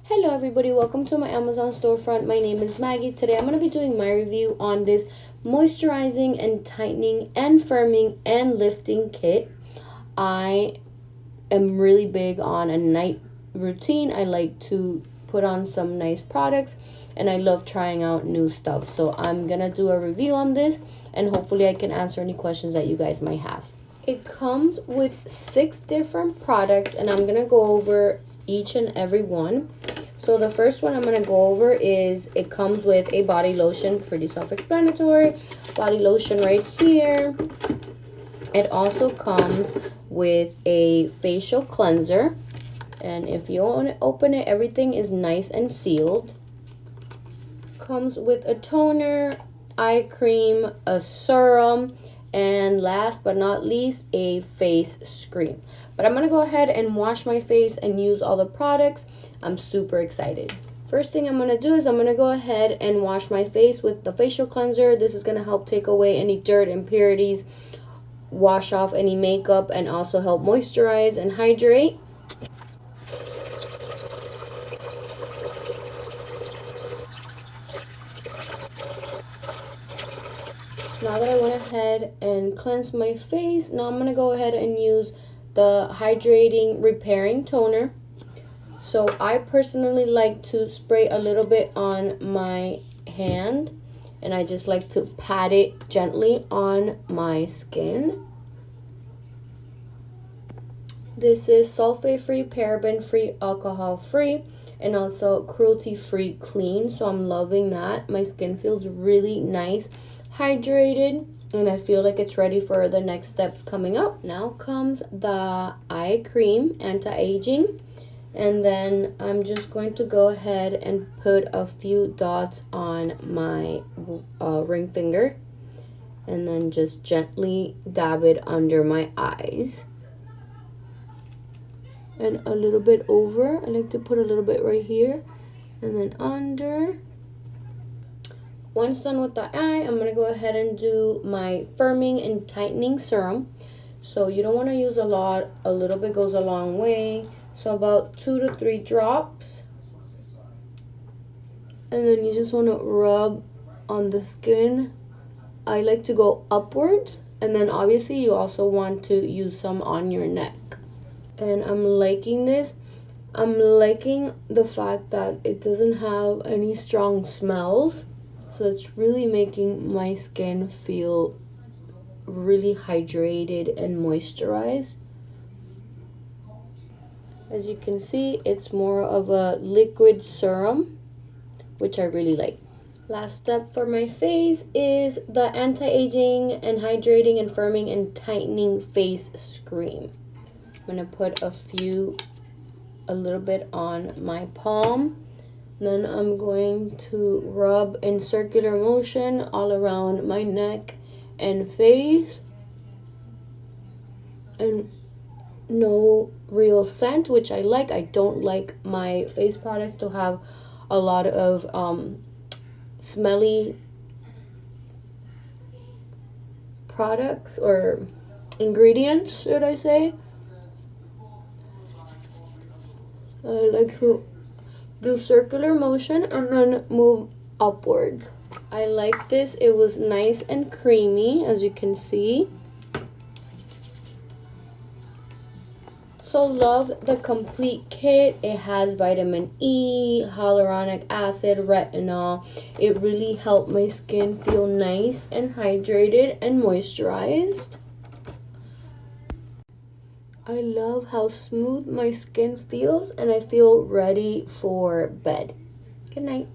Hello everybody, welcome to my Amazon storefront. My name is Maggie. Today I'm going to be doing my review on this moisturizing and tightening and firming and lifting kit. I am really big on a night routine. I like to put on some nice products and I love trying out new stuff. So I'm going to do a review on this and hopefully I can answer any questions that you guys might have. It comes with 6 different products and I'm going to go over each and every one. So the first one I'm going to go over is it comes with a body lotion, pretty self-explanatory. Body lotion right here. It also comes with a facial cleanser. And if you want to open it, everything is nice and sealed. Comes with a toner, eye cream, a serum, and last but not least, a face cream. But I'm going to go ahead and wash my face and use all the products. I'm super excited. First thing I'm going to do is I'm going to go ahead and wash my face with the facial cleanser. This is going to help take away any dirt, impurities, wash off any makeup, and also help moisturize and hydrate. Now that I went ahead and cleansed my face, now I'm going to go ahead and use the hydrating repairing toner. So I personally like to spray a little bit on my hand and I just like to pat it gently on my skin. This is sulfate-free, paraben-free, alcohol-free, and also cruelty-free clean. So I'm loving that. My skin feels really nice, hydrated, and I feel like it's ready for the next steps coming up. Now comes the eye cream, anti-aging. And then I'm just going to go ahead and put a few dots on my ring finger. And then just gently dab it under my eyes. And a little bit over. I like to put a little bit right here. And then under. Once done with the eye, I'm going to go ahead and do my firming and tightening serum. So you don't want to use a lot. A little bit goes a long way. So about 2 to 3 drops. And then you just want to rub on the skin. I like to go upwards. And then obviously you also want to use some on your neck. And I'm liking this. I'm liking the fact that it doesn't have any strong smells. So it's really making my skin feel really hydrated and moisturized. As you can see, it's more of a liquid serum, which I really like. Last step for my face is the anti-aging and hydrating and firming and tightening face cream. I'm going to put a little bit on my palm. Then I'm going to rub in circular motion all around my neck and face. And no real scent, which I like. I don't like my face products to have a lot of smelly products or ingredients, should I say. I like to do circular motion and then move upwards. I like this. It was nice and creamy, as you can see. So love the complete kit. It has vitamin E, hyaluronic acid, retinol. It really helped my skin feel nice and hydrated and moisturized. I love how smooth my skin feels and I feel ready for bed. Good night.